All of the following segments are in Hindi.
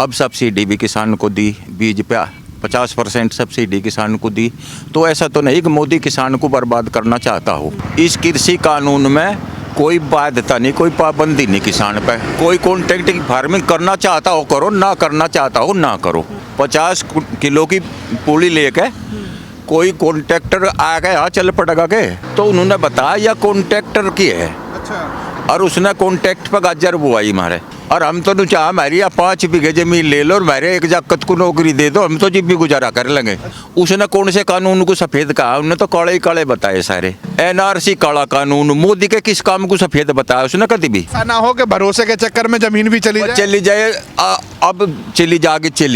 अब सब्सिडी भी किसान को दी, बीज पे 50% सब्सिडी किसान को दी। तो ऐसा तो नहीं कि मोदी किसान को बर्बाद करना चाहता हो। इस कृषि कानून में कोई बाध्यता नहीं, कोई पाबंदी नहीं किसान पे। कोई कॉन्ट्रैक्ट फार्मिंग करना चाहता हो करो, ना करना चाहता हो ना करो। 50 किलो की पूली लेके कोई कॉन्ट्रैक्टर आ गया चल पड़ेगा के, तो उन्होंने बताया यह कॉन्ट्रैक्टर की है। अच्छा। और उसने कॉन्ट्रैक्ट पे गाजर बुआई मारे, और हम तो चाह हमारी 5 बीघे जमीन ले लो और मेरे एक जाकत को नौकरी दे दो, हम तो जी भी गुजारा कर लेंगे। उसने कौन से कानून को सफेद कहा? उन्होंने तो काले ही काले बताए सारे। एनआरसी काला कानून, मोदी के किस काम को सफेद बताया उसने कभी भी? ऐसा ना हो कि भरोसे के चक्कर में जमीन भी चली जाए। अब चली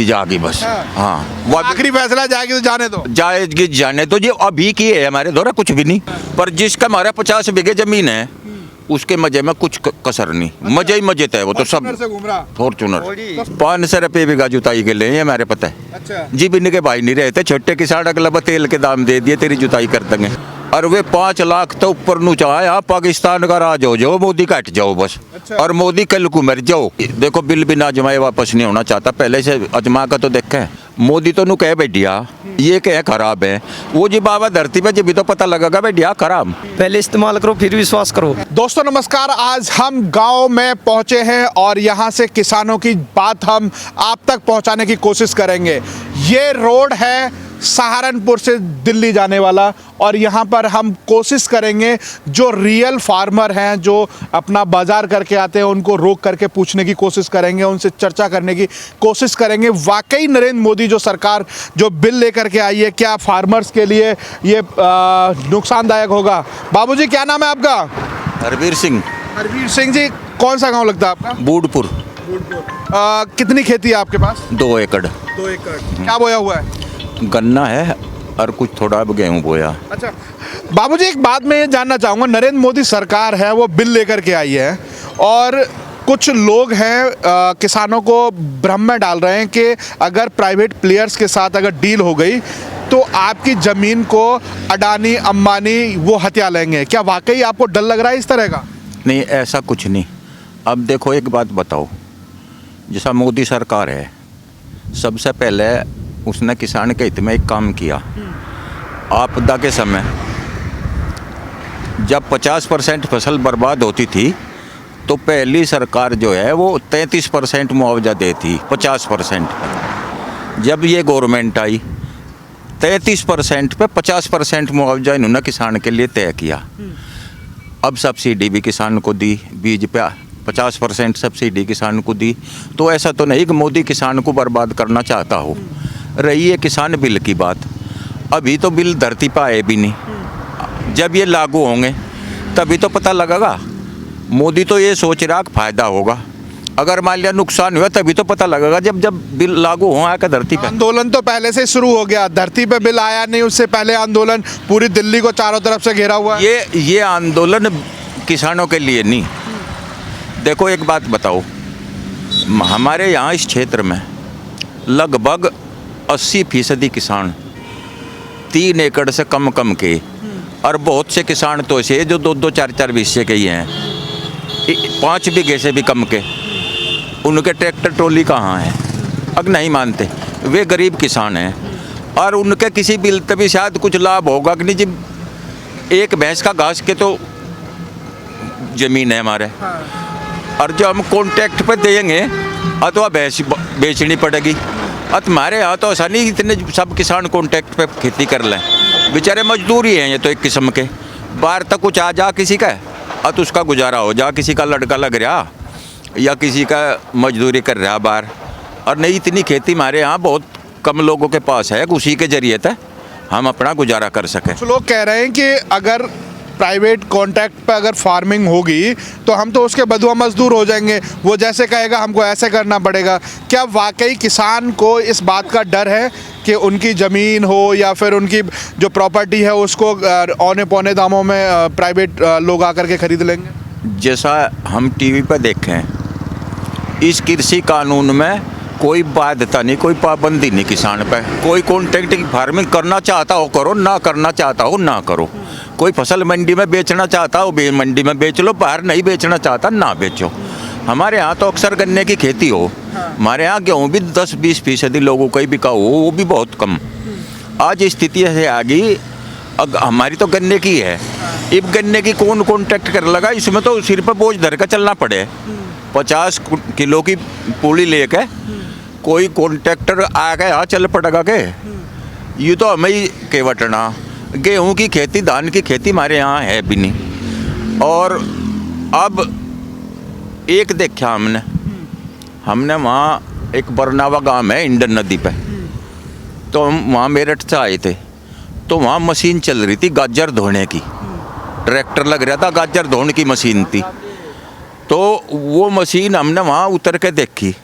जाएगी बस। हाँ, वो आखिरी फैसला जाएगी तो जाने दो। जाएगी जाने तो जी अभी की है हमारे द्वारा कुछ भी नहीं। पर जिसका हमारा 50 बीघे जमीन है उसके मजे में कुछ कसर नहीं। मजे ही मजे थे, वो तो सब फॉर्चूनर 500 रुपये बीघा जुताई के लिए हमारे पता है। अच्छा। जी बिन के भाई नहीं रहते, छोटे किसान अगला तेल के दाम दे दिए तेरी जुताई कर देंगे। और वे 5 लाख तो ऊपर नु चाहे पाकिस्तान का राज हो जाओ, मोदी का हट जाओ बस। अच्छा। और मोदी कल को मर जाओ। देखो बिल बिना अजमाए वापस नहीं होना चाहता, पहले से अजमा का तो देखे। मोदी तो नु कहे बैठिया ये क्या खराब है, वो जी बाबा धरती पे जब भी तो पता लगेगा बैठिया खराब। पहले इस्तेमाल करो फिर विश्वास करो। दोस्तों नमस्कार, आज हम गांव में पहुंचे हैं और यहां से किसानों की बात हम आप तक पहुंचाने की कोशिश करेंगे। ये रोड है सहारनपुर से दिल्ली जाने वाला, और यहाँ पर हम कोशिश करेंगे जो रियल फार्मर हैं, जो अपना बाजार करके आते हैं, उनको रोक करके पूछने की कोशिश करेंगे, उनसे चर्चा करने की कोशिश करेंगे। वाकई नरेंद्र मोदी जो सरकार जो बिल लेकर के आई है, क्या फार्मर्स के लिए ये नुकसानदायक होगा? बाबूजी क्या नाम है आपका? हरवीर सिंह। हरवीर सिंह जी, कौन सा गाँव लगता है आपका? बूढ़पुर। कितनी खेती है आपके पास? 2 एकड़। 2 एकड़। क्या बोया हुआ है? गन्ना है और कुछ थोड़ा गेहूं बोया। अच्छा बाबूजी, एक बात मैं ये जानना चाहूँगा, नरेंद्र मोदी सरकार है वो बिल लेकर के आई है, और कुछ लोग हैं किसानों को भ्रम में डाल रहे हैं कि अगर प्राइवेट प्लेयर्स के साथ अगर डील हो गई तो आपकी ज़मीन को अडानी अंबानी वो हत्या लेंगे। क्या वाकई आपको डर लग रहा है इस तरह का? नहीं, ऐसा कुछ नहीं। अब देखो एक बात बताओ, जैसा मोदी सरकार है, सबसे पहले उसने किसान के हित में एक काम किया। आपदा के समय जब 50% फसल बर्बाद होती थी तो पहली सरकार जो है वो 33% मुआवजा देती, 50%। जब ये गवर्नमेंट आई 33% पे 50% मुआवजा इन्होंने किसान के लिए तय किया। अब सब्सिडी भी किसान को दी, बीज पे 50% सब्सिडी किसान को दी। तो ऐसा तो नहीं कि मोदी किसान को बर्बाद करना चाहता हो। रही है किसान बिल की बात, अभी तो बिल धरती पर आए भी नहीं। जब ये लागू होंगे तभी तो पता लगेगा। मोदी तो ये सोच रहा कि फायदा होगा, अगर मान लिया नुकसान हुआ तभी तो पता लगेगा जब बिल लागू हो आया धरती पर। आंदोलन तो पहले से शुरू हो गया, धरती पे बिल आया नहीं उससे पहले आंदोलन पूरी दिल्ली को चारों तरफ से घेरा हुआ है। ये आंदोलन किसानों के लिए नहीं। देखो एक बात बताओ, हमारे यहाँ इस क्षेत्र में लगभग 80% किसान 3 एकड़ से कम के, और बहुत से किसान तो ऐसे जो 2-2, 4-4 बीघे के ही हैं, 5 बीघे से भी कम के। उनके ट्रैक्टर ट्रॉली कहाँ है? अब नहीं मानते, वे गरीब किसान हैं, और उनके किसी बिल तभी शायद कुछ लाभ होगा कि नहीं। जब एक भैंस का घास के तो ज़मीन है हमारे, और जो हम कॉन्ट्रैक्ट पर देंगे अथवा भैंस बेचनी पड़ेगी। और तुम्हारे यहाँ तो ऐसा नहीं इतने सब किसान कॉन्ट्रैक्ट पे खेती कर लें, बेचारे मजदूर ही हैं ये तो एक किस्म के। बाहर तक कुछ आ जा किसी का, तो उसका गुजारा हो जा, किसी का लड़का लग रहा या किसी का मजदूरी कर रहा बाहर। और नहीं, इतनी खेती हमारे यहाँ बहुत कम लोगों के पास है, उसी के जरिए से हम अपना गुजारा कर सकें। कुछ लोग कह रहे हैं कि अगर प्राइवेट कॉन्ट्रैक्ट पे अगर फार्मिंग होगी तो हम तो उसके बदुआ मजदूर हो जाएंगे, वो जैसे कहेगा हमको ऐसे करना पड़ेगा। क्या वाकई किसान को इस बात का डर है कि उनकी ज़मीन हो या फिर उनकी जो प्रॉपर्टी है उसको औने पौने दामों में प्राइवेट लोग आकर के खरीद लेंगे? जैसा हम टीवी पर देखें, इस कृषि कानून में कोई बाध्यता नहीं, कोई पाबंदी नहीं किसान पे। कोई कॉन्ट्रैक्ट फार्मिंग करना चाहता हो करो, ना करना चाहता हो ना करो। कोई फसल मंडी में बेचना चाहता हो मंडी में बेच लो, बाहर नहीं बेचना चाहता ना बेचो। हमारे यहाँ तो अक्सर गन्ने की खेती हो, हमारे यहाँ गेहूँ भी 10-20% लोगों को ही बिका हो, वो भी बहुत कम। आज स्थिति ऐसे आ गई, हमारी तो गन्ने की है, अब गन्ने की कौन कॉन्ट्रैक्ट कर लगा, इसमें तो सिर पर बोझ धर कर चलना पड़े। 50 किलो की पूली लेके कोई कॉन्ट्रैक्टर आ गया, हाँ चल पड़ेगा के, ये तो हमें ही केवटना। गेहूँ की खेती, धान की खेती हमारे यहाँ है भी नहीं। और अब एक देखा हमने वहाँ एक बरनावा गांव है इंडन नदी पे, तो हम वहाँ मेरठ से आए थे, तो वहाँ मशीन चल रही थी गाजर धोने की, ट्रैक्टर लग रहा था, गाजर धोने की मशीन थी। तो वो मशीन हमने वहाँ उतर के देखी,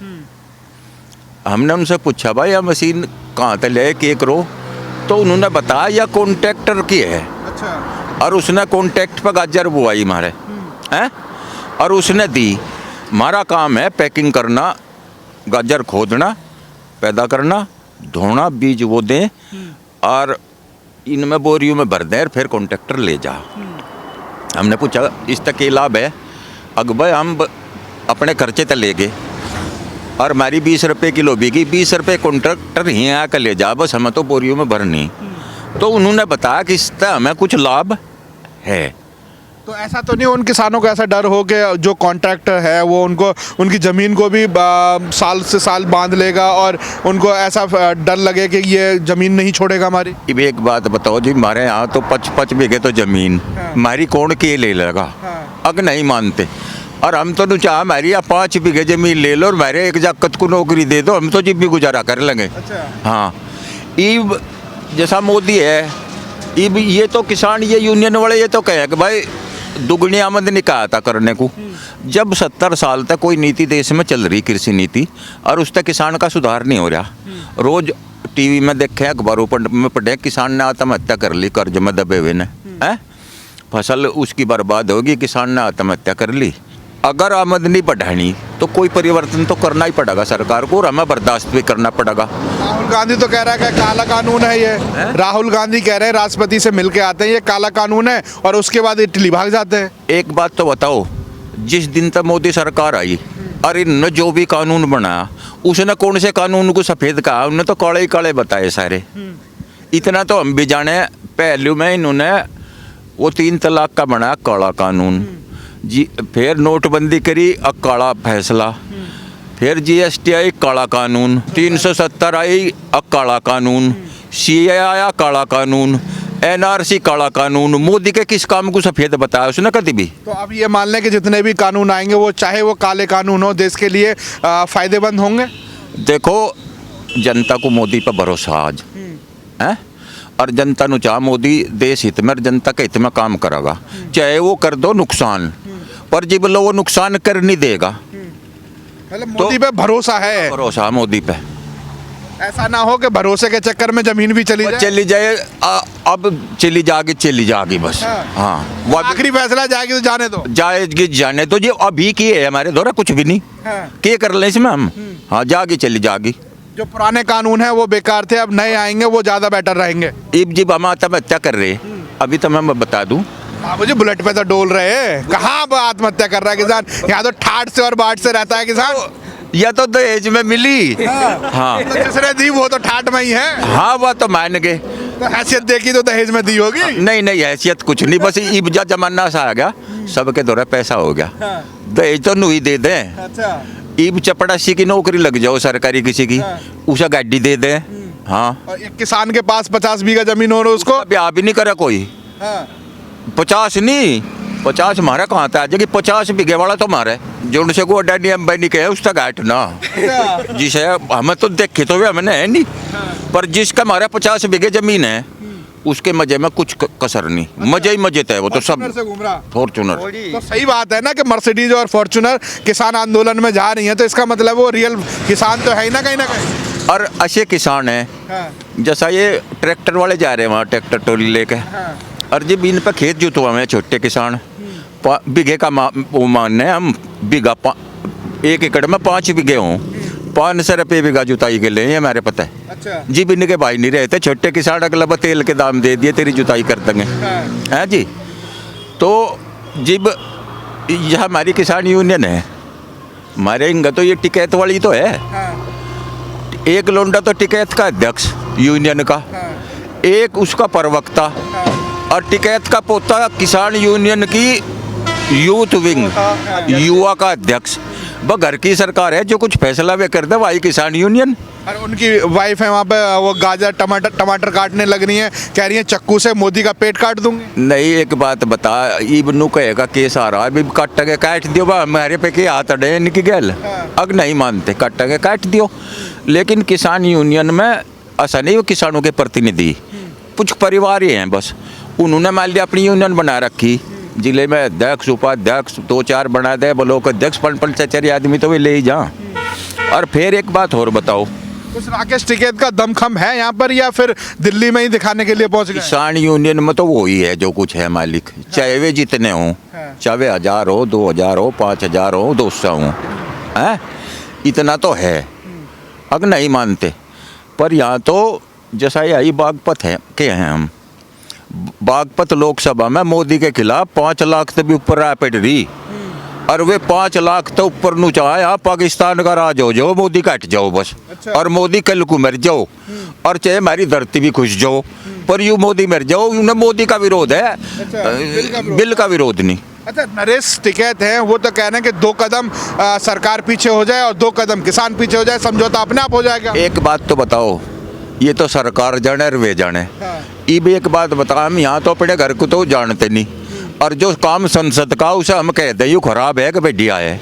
हमने उनसे पूछा भाई यह मशीन कहाँ से ले के करो, तो उन्होंने बताया यह कॉन्ट्रैक्टर की है। अच्छा। और उसने कॉन्ट्रैक्ट पर गाजर बुआई हमारे हैं, और उसने दी। हमारा काम है पैकिंग करना, गाजर खोदना, पैदा करना, धोना, बीज वो दें और इनमें बोरियों में भर दें, फिर कॉन्ट्रैक्टर ले जा। हमने पूछा इस तक के लाभ है? अग भाई हम अपने खर्चे तक ले गए और हमारी 20 रुपये किलो बिकी, 20 रुपये कॉन्ट्रैक्टर ही आकर ले जा, बस हमें तो बोरियों में भरनी। तो उन्होंने बताया कि इससे हमें कुछ लाभ है। तो ऐसा तो नहीं उन किसानों को ऐसा डर हो कि जो कॉन्ट्रैक्टर है वो उनको उनकी ज़मीन को भी साल से साल बांध लेगा और उनको ऐसा डर लगे कि ये ज़मीन नहीं छोड़ेगा हमारी? अब एक बात बताओ जी, हमारे यहाँ तो 5 बीघे तो ज़मीन हमारी कौन के ले लेगा? अगर नहीं मानते, और हम तो चाह हमारी 5 बीघे ज़मीन ले लो और हमारे एक जाकत को नौकरी दे दो, हम तो जी भी गुजारा कर लेंगे। अच्छा। हाँ, इब जैसा मोदी है, इब ये तो किसान, ये यूनियन वाले ये तो कहे कि भाई दुगनी आमदनी का आता करने को। जब 70 साल तक कोई नीति देश में चल रही, कृषि नीति, और उस तक किसान का सुधार नहीं हो रहा। रोज टीवी में देखे, अखबारों में पढ़े, किसान ने आत्महत्या कर ली, कर्ज में दबे हुए ने, हैं, फसल उसकी बर्बाद होगी, किसान ने आत्महत्या कर ली। अगर आमदनी बढ़ानी तो कोई परिवर्तन तो करना ही पड़ेगा सरकार को, और हमें बर्दाश्त भी करना पड़ेगा। राहुल गांधी तो कह रहा है कि काला कानून है ये। राहुल गांधी कह रहे हैं राष्ट्रपति से मिलके आते हैं, ये काला कानून है, और उसके बाद इटली भाग जाते हैं। एक बात तो बताओ, जिस दिन तक मोदी सरकार आई और इन्होंने जो भी कानून बनाया, उसने कौन से कानून को सफ़ेद कहा? उन्होंने तो काले ही काले बताए सारे। इतना तो हम भी जाने, पहलू में इन्होंने वो 3 तलाक का बनाया काला कानून जी, फिर नोटबंदी करी, काला फैसला, फिर GST आई, काला कानून, 370 आई, काला कानून, CA आया, काला कानून, NRC काला कानून। मोदी के किस काम को सफ़ेद बताया उसने कभी भी? तो अब ये मान लें कि जितने भी कानून आएंगे वो चाहे वो काले कानून हो, देश के लिए फायदेमंद होंगे। देखो, जनता को मोदी पर भरोसा आज है, और जनता नु चाह मोदी देश हित में, जनता के हित में काम करेगा, चाहे वो कर दो नुकसान, पर जब लो वो नुकसान कर नहीं देगा। मतलब मोदी पे भरोसा है? भरोसा मोदी पे। ऐसा ना हो कि भरोसे के चक्कर में जमीन भी चली जाए। अब चली जाएगी बस। हाँ, वो आखिरी फैसला जाएगी तो जाने दो, जाएगी जाने दो जी। अभी की है हमारे द्वारा कुछ भी नहीं, क्या कर ले इसमें हम? हाँ, जाएगी चली जाएगी। जो पुराने कानून है वो बेकार थे, अब नए आएंगे वो ज्यादा बेटर रहेंगे। इब जब हम आत्महत्या कर रहे, अभी तो मैं बता दूं, मुझे बुलेट पे तो डोल रहे हैं, कहाँ आत्महत्या कर रहा है किसान? यहाँ तो ठाट से और बाट से रहता है किसान। या तो दहेज में मिली। हाँ, तो जिसने दी वो तो ठाट में ही है। हाँ, वो तो मान गए। तो हैसियत देखी तो दहेज में दी होगी। नहीं, हैसियत कुछ नहीं, बस इब्जा जमाना सा आ गया, सबके द्वारा पैसा हो गया। दहेज तो नहीं दे दें। अच्छा। इब चपड़ासी की नौकरी लग जाओ सरकारी किसी की, उसे गाड़ी दे दें। हाँ, और एक किसान के पास 50 बीघा जमीन हो, उसको ब्याह भी नहीं करा कोई। 50 नहीं, 50 हमारा कहाँ था? आज 50 बीघे वाला तो हमारा है, जो उनसे को अडानी अंबानी के है उसका घाट ना, जिसे हमें तो देखे तो भी हमने है नहीं, पर जिसका हमारा 50 बीघे जमीन है उसके मजे में कुछ कसर नहीं। मजे ही मजे थे, वो तो सब से घूम रहा फॉर्चूनर। तो सही बात है ना कि मर्सिडीज और फॉर्चूनर किसान आंदोलन में जा रही है, तो इसका मतलब वो रियल किसान तो है ही ना कहीं ना कहीं। और अच्छे किसान है, जैसा ये ट्रैक्टर वाले जा रहे हैं वहाँ ट्रैक्टर ट्रॉली लेके, और जब इन पर खेत जुतवा में छोटे किसान बीघे का वो मानने हम बीघा 1 एकड़ में 5 बीघे हों, 500 रुपये बीघा जुताई के लिए हमारे पता है। अच्छा। जी, बिन के भाई नहीं रहते, छोटे किसान अगला तेल के दाम दे दिए, तेरी जुताई कर देंगे, हैं जी। तो जब यह हमारी किसान यूनियन है, मारेंगे तो ये टिकैत वाली तो है। एक लोंडा तो टिकैत का अध्यक्ष यूनियन का, एक उसका प्रवक्ता, और टिकैत का पोता किसान यूनियन की यूथ विंग युवा का अध्यक्ष। वह घर की सरकार है, जो कुछ फैसला वे कर दे वही किसान यूनियन। और उनकी वाइफ है वहाँ पे, वो गाजर टमाटर काटने लग रही हैं, कह रही हैं चक्कू से मोदी का पेट काट दूंगी। नहीं, एक बात बता, इबनू कहेगा केस आ रहा है, अभी काटेंगे काट दियो बा, हमारे पे के हाथ अड़े इनकी गैल। अग नहीं मानते, काटेंगे काट दियो। लेकिन किसान यूनियन में ऐसा नहीं, वो किसानों के प्रतिनिधि कुछ परिवार ही हैं बस। उन्होंने मान लिया अपनी यूनियन बना रखी, जिले में अध्यक्ष उपाध्यक्ष 2-4 बना दे, ब्लॉक अध्यक्ष 5-6 आदमी तो वे ले ही जा। और फिर एक बात और बताओ, उस राकेश टिकैत का दमखम है यहाँ पर, या फिर दिल्ली में ही दिखाने के लिए पहुंच गए? किसान यूनियन में तो वही है जो कुछ है मालिक, चाहे वे जितने हों, चाहे 1000 हो, 2000 हो, 5000 हो, 200 हो, हैं, इतना तो है। अगर नहीं मानते, पर यहाँ तो जैसा यही बागपत है के हैं हम, बागपत लोकसभा में मोदी के खिलाफ 5 लाख से भी ऊपर राय पड़ रही, और वे 5 लाख तो ऊपर नु चाहे पाकिस्तान का राज हो जाओ, मोदी कट जाओ बस। अच्छा। और मोदी कल को मर जाओ, और चाहे हमारी धरती भी खुश जाओ, पर यू मोदी मर जाओ, उन्हें मोदी का विरोध है। अच्छा, बिल का विरोध नहीं। अच्छा, नरेश टिकैत हैं, वो तो कह रहे हैं कि 2 कदम सरकार पीछे हो जाए और 2 कदम किसान पीछे हो जाए, समझौता अपने आप हो जाएगा। एक बात तो बताओ, ये तो सरकार जाने और वे जाने। ये भी एक बात बता, हम यहाँ तो अपने घर को तो जानते नहीं, और जो काम संसद का उसे हम कहते हैं यू खराब है कि बढ़िया है।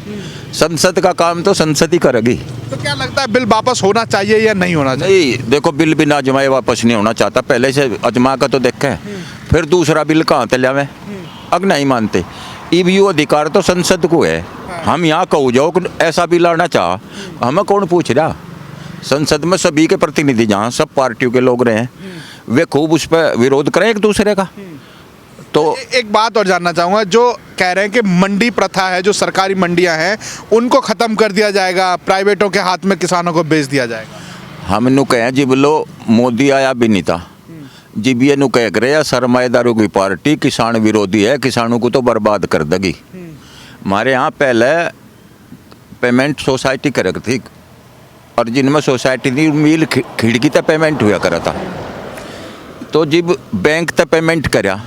संसद का काम तो संसद ही करेगी। तो क्या लगता है, बिल वापस होना चाहिए या नहीं होना चाहिए? नहीं, देखो, बिल बिना अजमाए वापस नहीं होना चाहता, पहले से अजमा का तो देखे, फिर दूसरा बिल कहाँ तले में। अग नहीं मानते, ईवीयू अधिकार तो संसद को है। हम यहाँ कहो जाओ कि ऐसा बिल आना चाह, हमें कौन पूछ रहा? संसद में सभी के प्रतिनिधि, जहाँ सब पार्टियों के लोग रहे, वे खूब उस पर विरोध करें एक दूसरे का। तो एक बात और जानना चाहूँगा, जो कह रहे हैं कि मंडी प्रथा है, जो सरकारी मंडियां हैं उनको ख़त्म कर दिया जाएगा, प्राइवेटों के हाथ में किसानों को बेच दिया जाएगा। हम नु कहें जी बोलो मोदी आया भी नहीं था, जिब ये नु कह रहे सरमाएदारों की पार्टी किसान विरोधी है, किसानों को तो बर्बाद कर देगी। हमारे यहाँ पहले पेमेंट सोसाइटी कर थी, और जिनमें सोसाइटी नहीं मिल खिड़की तक पेमेंट हुआ करा था। तो जब बैंक तक पेमेंट करा,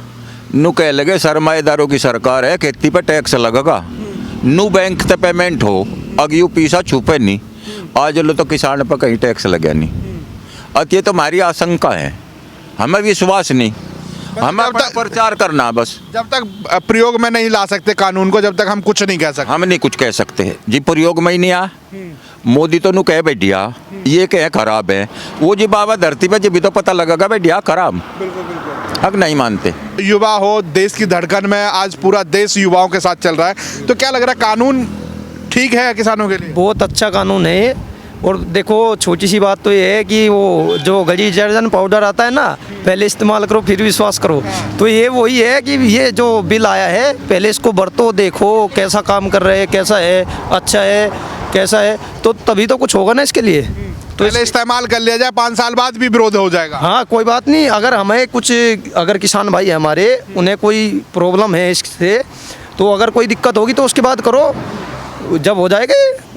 नु कह लगे सरमाएदारों की सरकार है, खेती पर टैक्स लगेगा, नु बैंक तक पेमेंट हो, अग यू पीसा छुपे नहीं, आज लो तो किसान पर कहीं टैक्स लगे नहीं। अब ये तो हमारी आशंका है, हमें विश्वास नहीं, हमें अपना प्रचार करना बस। जब तक प्रयोग में नहीं ला सकते कानून को, जब तक हम कुछ नहीं कह सकते। हम नहीं कुछ कह सकते जी, प्रयोग में ही नहीं आ। मोदी तो नु कह बैठिया ये कह खराब है, वो जी बाबा धरती पे जब भी तो पता लगेगा बैठिया खराब। बिल्कुल बिल्कुल। हक नहीं मानते। युवा हो, देश की धड़कन में आज पूरा देश युवाओं के साथ चल रहा है, तो क्या लग रहा है, कानून ठीक है किसानों के लिए? बहुत अच्छा कानून है। और देखो, छोटी सी बात तो ये है कि वो जो गली डिटर्जेंट पाउडर आता है ना, पहले इस्तेमाल करो फिर विश्वास करो, तो ये वही है कि ये जो बिल आया है, पहले इसको बरतो, देखो कैसा काम कर रहे हैं, कैसा है, अच्छा है, कैसा है, तो तभी तो कुछ होगा ना इसके लिए। तो पहले इस्तेमाल कर लिया जाए, 5 साल बाद भी विरोध हो जाएगा। हाँ, कोई बात नहीं, अगर हमें कुछ, अगर किसान भाई है हमारे, उन्हें कोई प्रॉब्लम है इससे, तो अगर कोई दिक्कत होगी तो उसके बाद करो, जब हो जाएगा।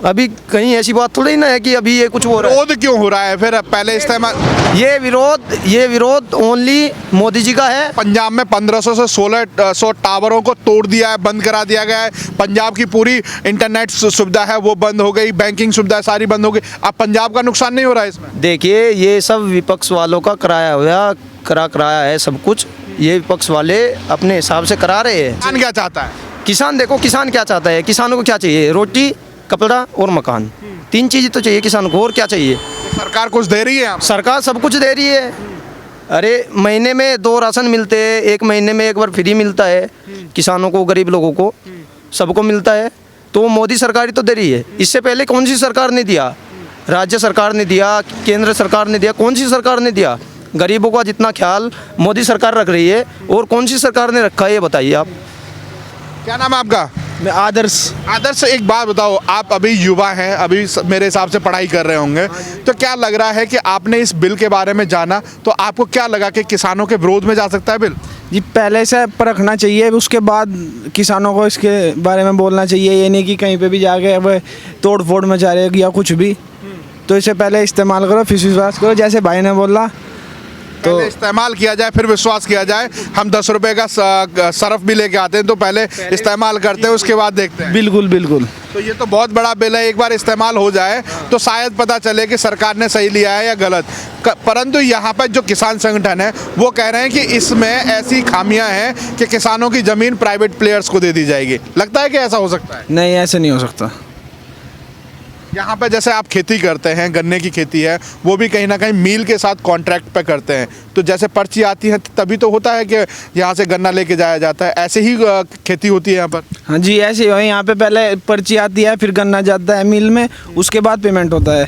अभी कहीं ऐसी बात थोड़ी ना है कि अभी ये कुछ हो रहा है। विरोध क्यों हो रहा है फिर? पहले इस्तेमाल, ये विरोध ओनली मोदी जी का है। पंजाब में 1500 से 1600 टावरों को तोड़ दिया है, बंद करा दिया गया है। पंजाब की पूरी इंटरनेट सुविधा है वो बंद हो गई, बैंकिंग सुविधा सारी बंद हो गई। अब पंजाब का नुकसान नहीं हो रहा है इसमें? देखिए, ये सब विपक्ष वालों का कराया है सब कुछ, ये विपक्ष वाले अपने हिसाब से करा रहे हैं। किसान क्या चाहता है? किसान, देखो किसान क्या चाहता है, किसानों को क्या चाहिए? रोटी, कपड़ा और मकान, 3 चीज़ तो चाहिए किसान को, और क्या चाहिए? तो सरकार कुछ दे रही है आपको? सरकार सब कुछ दे रही है। अरे महीने में 2 राशन मिलते हैं, 1 महीने में 1 बार फ्री मिलता है किसानों को, गरीब लोगों को, सबको मिलता है। तो मोदी सरकार ही तो दे रही है। इससे पहले कौन सी सरकार ने दिया? राज्य सरकार ने दिया, केंद्र सरकार ने दिया, कौन सी सरकार ने दिया? गरीबों का जितना ख्याल मोदी सरकार रख रही है, और कौन सी सरकार ने रखा है, ये बताइए आप। क्या नाम है आपका? मैं आदर्श। आदर्श, एक बात बताओ, आप अभी युवा हैं, अभी मेरे हिसाब से पढ़ाई कर रहे होंगे, तो क्या लग रहा है कि आपने इस बिल के बारे में जाना, तो आपको क्या लगा कि किसानों के विरोध में जा सकता है बिल? जी पहले से परखना चाहिए, उसके बाद किसानों को इसके बारे में बोलना चाहिए। ये नहीं कि कहीं पे भी जाके अब तोड़ फोड़ मचा रहे या कुछ भी, तो इससे पहले इस्तेमाल करो फिर विश्वास करो, जैसे भाई ने बोला। तो पहले इस्तेमाल किया जाए फिर विश्वास किया जाए। हम 10 रुपए का सरफ भी लेके आते हैं तो पहले इस्तेमाल करते हैं, उसके बाद देखते हैं। बिल्कुल बिल्कुल। तो ये तो बहुत बड़ा बिल है, एक बार इस्तेमाल हो जाए तो शायद पता चले कि सरकार ने सही लिया है या गलत। परंतु यहाँ पर जो किसान संगठन है वो कह रहे हैं कि इसमें ऐसी खामियां हैं कि किसानों की ज़मीन प्राइवेट प्लेयर्स को दे दी जाएगी। लगता है कि ऐसा हो सकता है? नहीं, ऐसे नहीं हो सकता। यहाँ पे जैसे आप खेती करते हैं, गन्ने की खेती है, वो भी कहीं ना कहीं मिल के साथ कॉन्ट्रैक्ट पे करते हैं, तो जैसे पर्ची आती है तभी तो होता है कि यहाँ से गन्ना लेके जाया जाता है। ऐसे ही खेती होती है यहाँ पर? हाँ जी, ऐसे ही है। यहाँ पे पहले पर्ची आती है, फिर गन्ना जाता है मिल में, उसके बाद पेमेंट होता है।